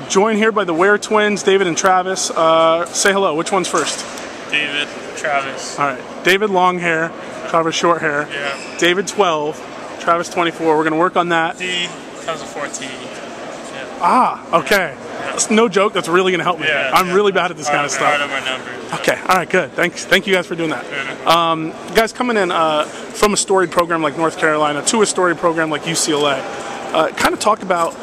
joined here by the Ware twins, David and Travis. Say hello. Which one's first? David, Travis. All right. David, long hair. Travis, short hair. Yeah. David, 12. Travis, 24. We're going to work on that. D comes with 14. Yeah. Ah, okay. Yeah. That's no joke. That's really going to help me. Yeah, I'm really bad at this kind of stuff. Part of our numbers. Okay. All right. Good. Thanks. Thank you guys for doing that. Yeah. Guys coming in from a storied program like North Carolina to a storied program like UCLA. Kind of talk about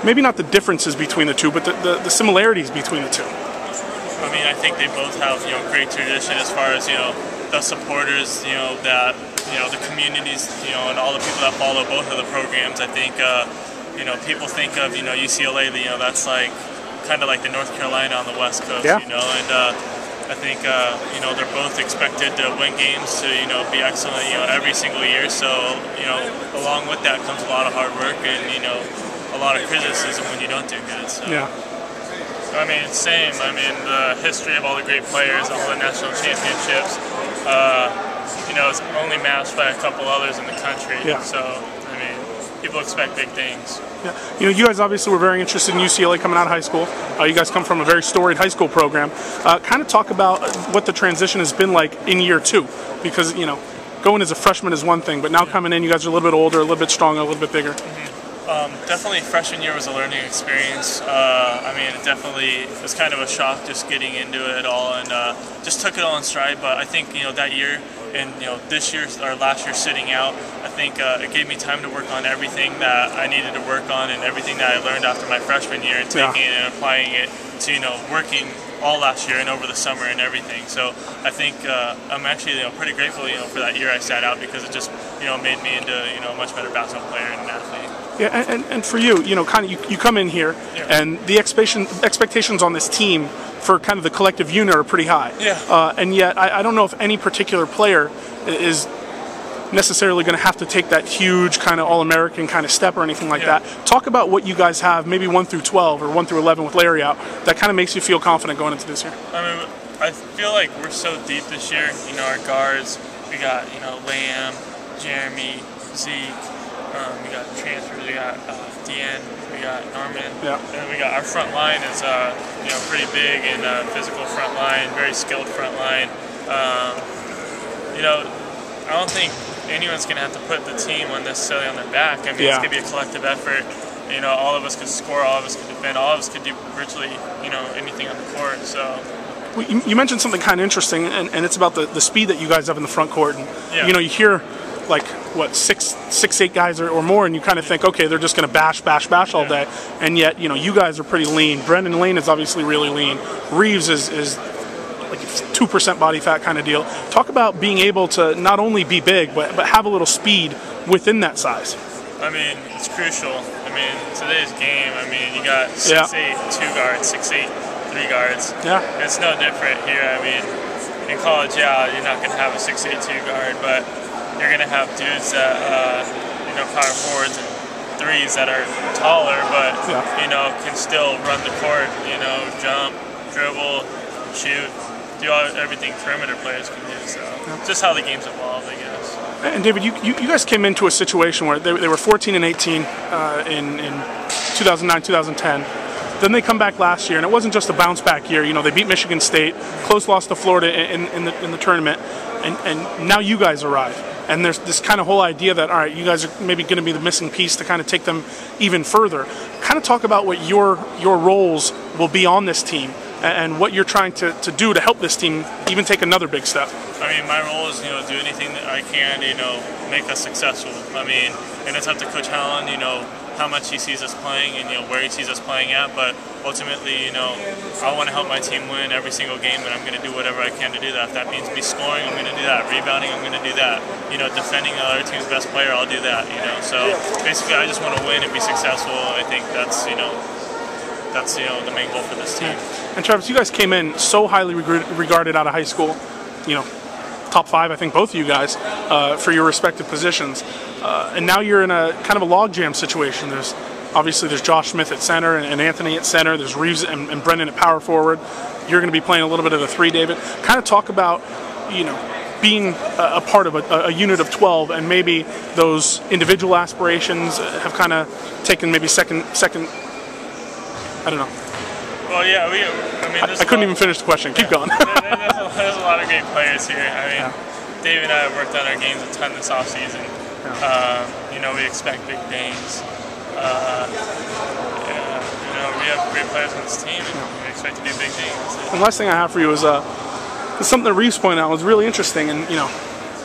maybe not the differences between the two, but the similarities between the two. I mean, I think they both have great tradition as far as the supporters, that the communities, and all the people that follow both of the programs. I think people think of UCLA, that's like kind of like the North Carolina on the West Coast, yeah. And I think they're both expected to win games, to be excellent, every single year. So along with that comes a lot of hard work and a lot of criticism when you don't do good. So. Yeah. I mean, same. I mean, the history of all the great players, all the national championships, is only matched by a couple others in the country. Yeah. So, I mean, people expect big things. Yeah. You guys obviously were very interested in UCLA coming out of high school. You guys come from a very storied high school program. Kind of talk about what the transition has been like in year two, because going as a freshman is one thing, but now coming in, you guys are a little bit older, a little bit stronger, a little bit bigger. Definitely freshman year was a learning experience. I mean, it definitely was kind of a shock just getting into it all, and just took it all in stride. But I think that year and this year or last year sitting out, I think it gave me time to work on everything that I needed to work on and everything that I learned after my freshman year, and taking it and applying it to working all last year and over the summer and everything. So I think I'm actually pretty grateful for that year I sat out, because it just made me into a much better basketball player and an athlete. Yeah, and for you, you come in here, and the expectations on this team for kind of the collective unit are pretty high. Yeah. And yet, I don't know if any particular player is necessarily going to have to take that huge kind of All-American kind of step or anything like that. Talk about what you guys have, maybe 1 through 12 or 1 through 11 with Larry out, that kind of makes you feel confident going into this year. I mean, I feel like we're so deep this year. Our guards, we got Lamb, Jeremy, Zeke. We got transfers. We got Deanne. We got Norman. Yeah. And we got our front line is pretty big and physical front line, very skilled front line. I don't think anyone's gonna have to put the team necessarily on their back. I mean, it's gonna be a collective effort. All of us could score, all of us could defend, all of us could do virtually anything on the court. So. Well, you mentioned something kind of interesting, and it's about the speed that you guys have in the front court. And you hear like what 6'8" guys or more, and you kind of think, okay, they're just going to bash all day, and yet you guys are pretty lean. Brendan Lane is obviously really lean. Reeves is like 2% body fat kind of deal. Talk about being able to not only be big but have a little speed within that size. I mean, it's crucial. I mean, today's game, I mean, you got 6'8", 2 guards, 6'8", 3 guards. Yeah. It's no different here. I mean, in college, you're not going to have a 6'8", 2 guard, but you're going to have dudes that, power forwards and threes that are taller, but, can still run the court, jump, dribble, shoot, do everything perimeter players can do. So just how the game's evolved, I guess. And David, you guys came into a situation where they were 14 and 18 in 2009, 2010. Then they come back last year, and it wasn't just a bounce back year. They beat Michigan State, close loss to Florida in the tournament, and now you guys arrive. And there's this kind of whole idea that, all right, you guys are maybe going to be the missing piece to kind of take them even further. Kind of talk about what your roles will be on this team and what you're trying to do to help this team even take another big step. I mean, my role is, do anything that I can, make us successful. I mean, and it's up to Coach Allen, how much he sees us playing and where he sees us playing at, but ultimately I want to help my team win every single game, and I'm going to do whatever I can to do that. If that means me scoring, I'm going to do that. Rebounding, I'm going to do that. Defending the other team's best player, I'll do that. So basically I just want to win and be successful. I think that's the main goal for this team. And Travis, you guys came in so highly regarded out of high school, top 5, I think, both of you guys, for your respective positions. And now you're in a kind of a logjam situation. There's Josh Smith at center and Anthony at center. There's Reeves and Brendan at power forward. You're going to be playing a little bit of the 3, David. Kind of talk about, being a part of a unit of 12, and maybe those individual aspirations have kind of taken maybe second I don't know. Well, yeah, I mean, I couldn't even finish the question. Keep going. There's a lot of great players here. I mean, Dave and I have worked on our games a ton this offseason. You know, we expect big things. You know, we have great players on this team, and we expect to do big things. And last thing I have for you is something that Reeves pointed out was really interesting. And you know,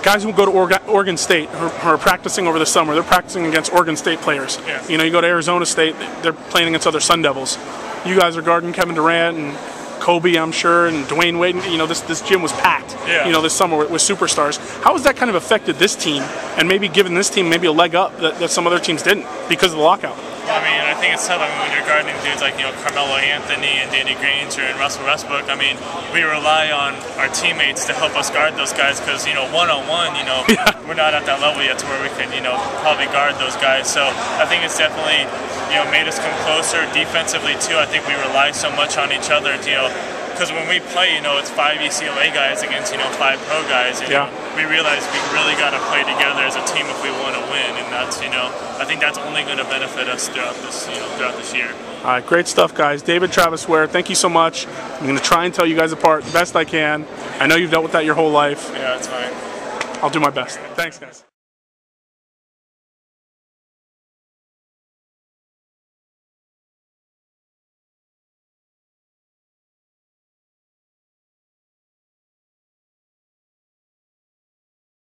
guys who go to Oregon State who are practicing over the summer, they're practicing against Oregon State players. Yeah. You know, you go to Arizona State, they're playing against other Sun Devils. You guys are guarding Kevin Durant and Kobe, I'm sure, and Dwayne Wade. You know, this gym was packed. Yeah. You know, this summer with superstars. How has that kind of affected this team, and maybe given this team maybe a leg up that some other teams didn't because of the lockout? I mean, I think it's tough. I mean, when you're guarding dudes like, you know, Carmelo Anthony and Danny Granger and Russell Westbrook, I mean, we rely on our teammates to help us guard those guys because, you know, one-on-one, you know, we're not at that level yet to where we can, you know, probably guard those guys. So I think it's definitely, you know, made us come closer defensively, too. I think we rely so much on each other, you know, because when we play, you know, it's 5 UCLA guys against, you know, 5 pro guys. And, we realize we really got to play together as a team if we want to win, and that's, you know, I think that's only going to benefit us throughout this, you know, throughout this year. All right, great stuff, guys. David, Travis Ware, thank you so much. I'm going to try and tell you guys apart the best I can. I know you've dealt with that your whole life. Yeah, that's fine. I'll do my best. Thanks, guys.